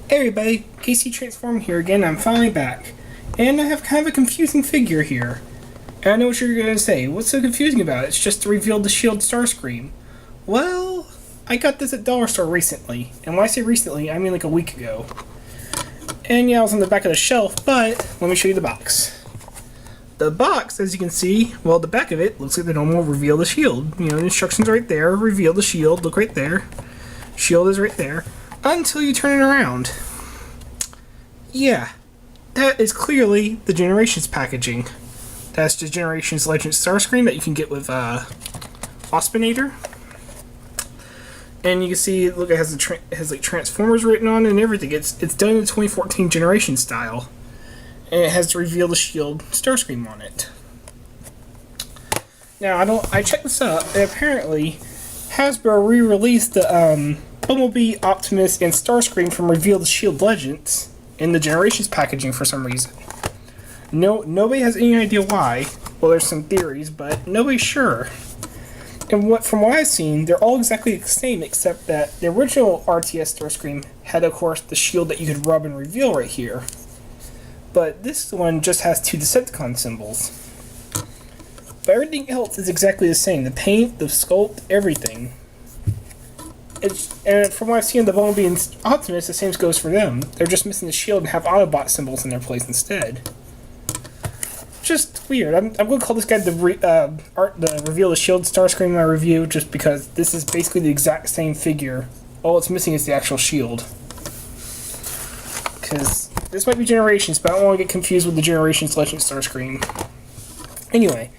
Hey everybody, KC Transform here again. I'm finally back. And I have kind of a confusing figure here. And I know what you're going to say. What's so confusing about it? It's just revealed the shield Starscream. Well, I got this at Dollar Store recently. And when I say recently, I mean like a week ago. And yeah, I was on the back of the shelf, but let me show you the box. The box, as you can see, well, the back of it looks like the normal reveal the shield. You know, the instructions right there, reveal the shield, look right there. Shield is right there. Until you turn it around. Yeah, that is clearly the Generations packaging. That's just Generations Legend Starscream that you can get with Ospinator. And you can see, look, it has like Transformers written on it and everything. It's done in the 2014 Generation style. And it has to reveal the shield Starscream on it. Now, I checked this out, and apparently Hasbro re-released the Bumblebee, Optimus, and Starscream from Reveal the Shield Legends in the Generations packaging for some reason. Nobody has any idea why. Well, there's some theories, but nobody's sure. And from what I've seen, they're all exactly the same, except that the original RTS Starscream had, of course, the shield that you could rub and reveal right here. But this one just has two Decepticon symbols. But everything else is exactly the same. The paint, the sculpt, everything. And from what I've seen, the Bumblebee and Optimus, the same goes for them. They're just missing the shield and have Autobot symbols in their place instead. Just weird. I'm going to call this guy the Reveal the Shield Starscream in my review, just because this is basically the exact same figure. All it's missing is the actual shield. Because this might be Generations, but I don't want to get confused with the Generations Legend Starscream. Anyway,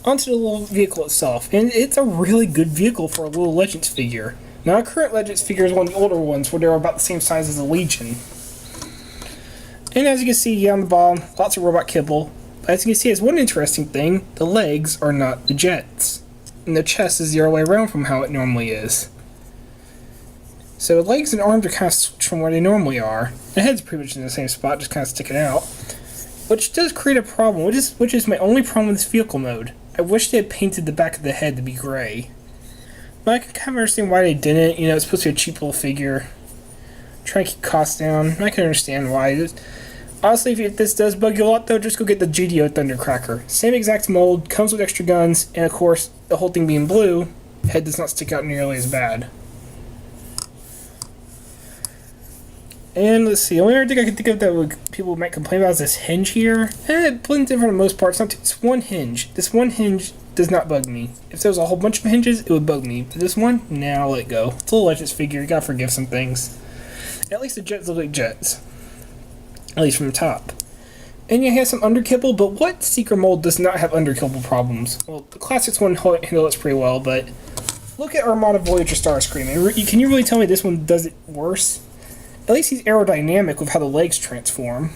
onto the little vehicle itself. And it's a really good vehicle for a little Legends figure. Now, our current Legends figure is one of the older ones, where they're about the same size as the Legion. And as you can see on the bottom, lots of robot kibble. But as you can see, as one interesting thing, the legs are not the jets. And the chest is the other way around from how it normally is. So legs and arms are kind of switched from where they normally are. The head's pretty much in the same spot, just kind of sticking out. Which does create a problem, which is my only problem with this vehicle mode. I wish they had painted the back of the head to be gray. But I can kind of understand why they didn't. You know, it's supposed to be a cheap little figure. Try to keep costs down. I can understand why. Honestly, if this does bug you a lot, though, just go get the GDO Thundercracker. Same exact mold, comes with extra guns, and of course, the whole thing being blue, head does not stick out nearly as bad. And let's see, the only other thing I can think of that people might complain about is this hinge here. It blends in for the most part. It's one hinge. This one hinge does not bug me. If there was a whole bunch of hinges, it would bug me. But this one, nah, I'll let it go. It's a little Legends figure, you gotta forgive some things. At least the jets look like jets. At least from the top. And you have some underkibble, but what Secret mold does not have underkibble problems? Well, the Classics one handles it pretty well, but look at Armada Voyager Starscream. Can you really tell me this one does it worse? At least he's aerodynamic with how the legs transform.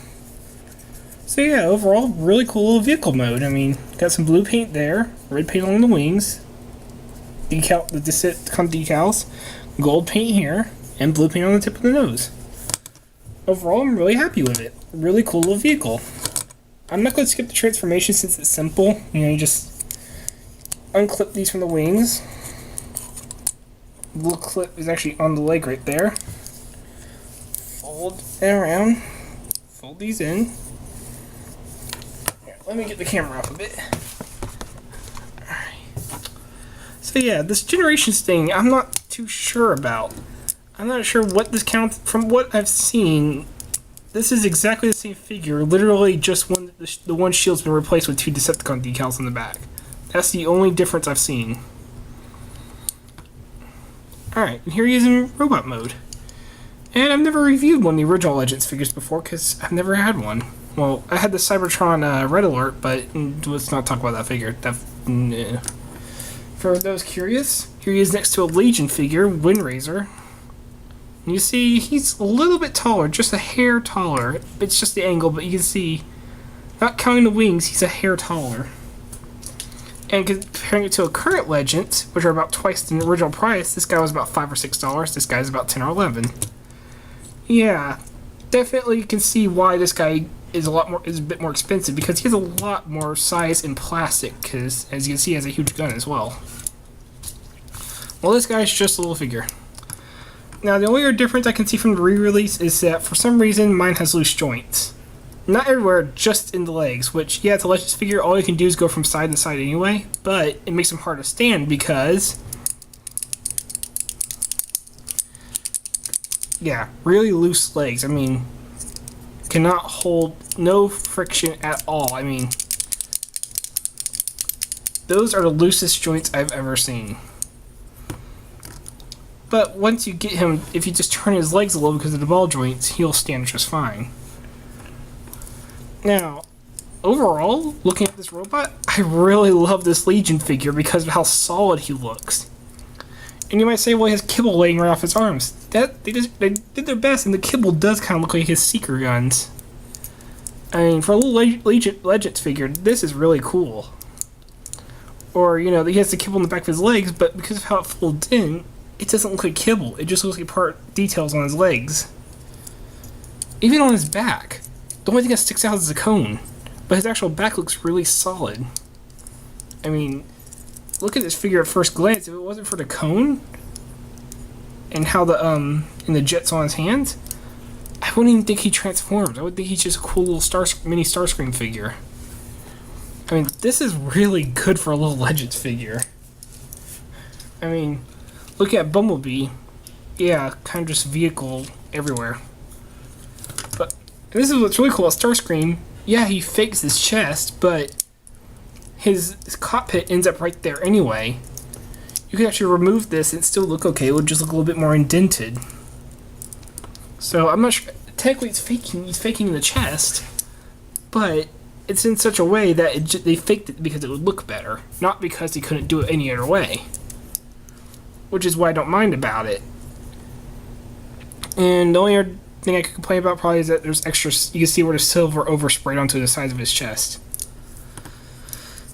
So yeah, overall, really cool little vehicle mode. I mean, got some blue paint there, red paint on the wings, the Decepticon decals, gold paint here, and blue paint on the tip of the nose. Overall, I'm really happy with it. Really cool little vehicle. I'm not going to skip the transformation since it's simple. You know, you just unclip these from the wings. The little clip is actually on the leg right there. Fold it around. Fold these in. Let me get the camera up a bit. Alright. So yeah, this Generations thing, I'm not too sure about. I'm not sure what this counts. From what I've seen, this is exactly the same figure. Literally just the one shield's been replaced with two Decepticon decals on the back. That's the only difference I've seen. Alright, and here he is in robot mode. And I've never reviewed one of the original Legends figures before, because I've never had one. Well, I had the Cybertron Red Alert, but let's not talk about that figure. Nah. For those curious, here he is next to a Legion figure, Windraiser. You see, he's a little bit taller, just a hair taller. It's just the angle, but you can see, not counting the wings, he's a hair taller. And comparing it to a current Legend, which are about twice the original price, this guy was about $5 or $6, this guy's about 10 or 11. Yeah, definitely you can see why this guy is a bit more expensive, because he has a lot more size in plastic, because as you can see he has a huge gun as well. Well, this guy's just a little figure. Now, the only other difference I can see from the re-release is that for some reason mine has loose joints. Not everywhere, just in the legs, which, yeah, it's a Legends figure, all you can do is go from side to side anyway, but it makes them hard to stand because, yeah, really loose legs. I mean, cannot hold, no friction at all. I mean, those are the loosest joints I've ever seen. But once you get him, if you just turn his legs a little because of the ball joints, he'll stand just fine. Now, overall, looking at this robot, I really love this Legion figure because of how solid he looks. And you might say, well, he has kibble laying right off his arms. They did their best, and the kibble does kind of look like his seeker guns. I mean, for a little Legends figure, this is really cool. Or, you know, he has the kibble in the back of his legs, but because of how it folds in, it doesn't look like kibble. It just looks like part details on his legs. Even on his back. The only thing that sticks out is the cone. But his actual back looks really solid. I mean, look at this figure at first glance. If it wasn't for the cone and how the and the jets on his hands, I wouldn't even think he transforms. I would think he's just a cool little mini Starscream figure. I mean, this is really good for a little Legends figure. I mean, look at Bumblebee. Yeah, kind of just vehicle everywhere. But this is what's really cool about Starscream. Yeah, he fakes his chest, but his cockpit ends up right there anyway. You could actually remove this and still look okay. It would just look a little bit more indented. So I'm not sure. Technically, he's faking the chest, but it's in such a way that they faked it because it would look better, not because he couldn't do it any other way. Which is what I don't mind about it. And the only other thing I could complain about probably is that there's extra. You can see where the silver oversprayed onto the sides of his chest.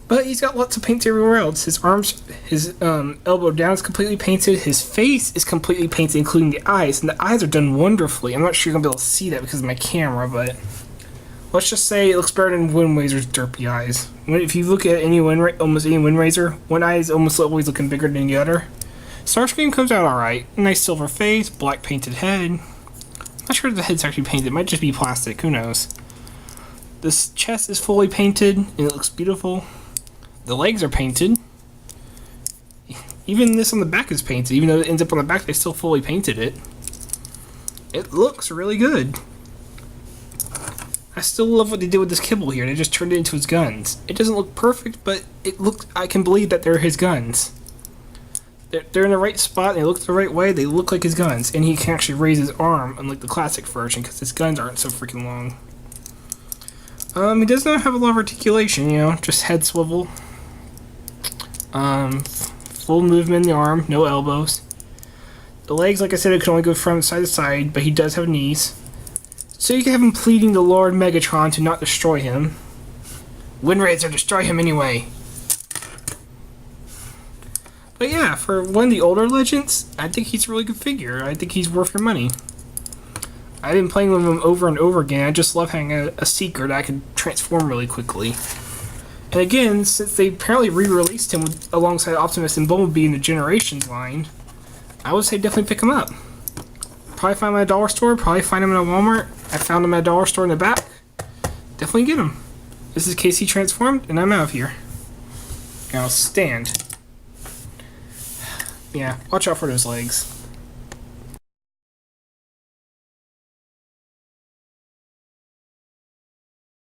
But he's got lots of paint everywhere else. His arms, his elbow down is completely painted. His face is completely painted, including the eyes. And the eyes are done wonderfully. I'm not sure you're going to be able to see that because of my camera, but let's just say it looks better than Wind Razor's derpy eyes. If you look at almost any Wind Razor, one eye is almost always looking bigger than the other. Starscream comes out alright. Nice silver face, black painted head. I'm not sure if the head's actually painted. It might just be plastic. Who knows? This chest is fully painted, and it looks beautiful. The legs are painted. Even this on the back is painted. Even though it ends up on the back, they still fully painted it. It looks really good. I still love what they did with this kibble here. They just turned it into his guns. It doesn't look perfect, but it looks. I can believe that they're his guns. They're in the right spot. They look the right way. They look like his guns, and he can actually raise his arm, unlike the classic version, because his guns aren't so freaking long. He does not have a lot of articulation. You know, just head swivel. Full movement in the arm, no elbows. The legs, like I said, it can only go from side to side, but he does have knees. So you can have him pleading to Lord Megatron to not destroy him. Wind Razor, destroy him anyway. But yeah, for one of the older Legends, I think he's a really good figure. I think he's worth your money. I've been playing with him over and over again. I just love having a Seeker that I can transform really quickly. And again, since they apparently re-released him alongside Optimus and Bumblebee in the Generations line, I would say definitely pick him up. Probably find him at a dollar store, probably find him at a Walmart. I found him at a dollar store in the back. Definitely get him. This is KC Transformed, and I'm out of here. Now stand. Yeah, watch out for those legs.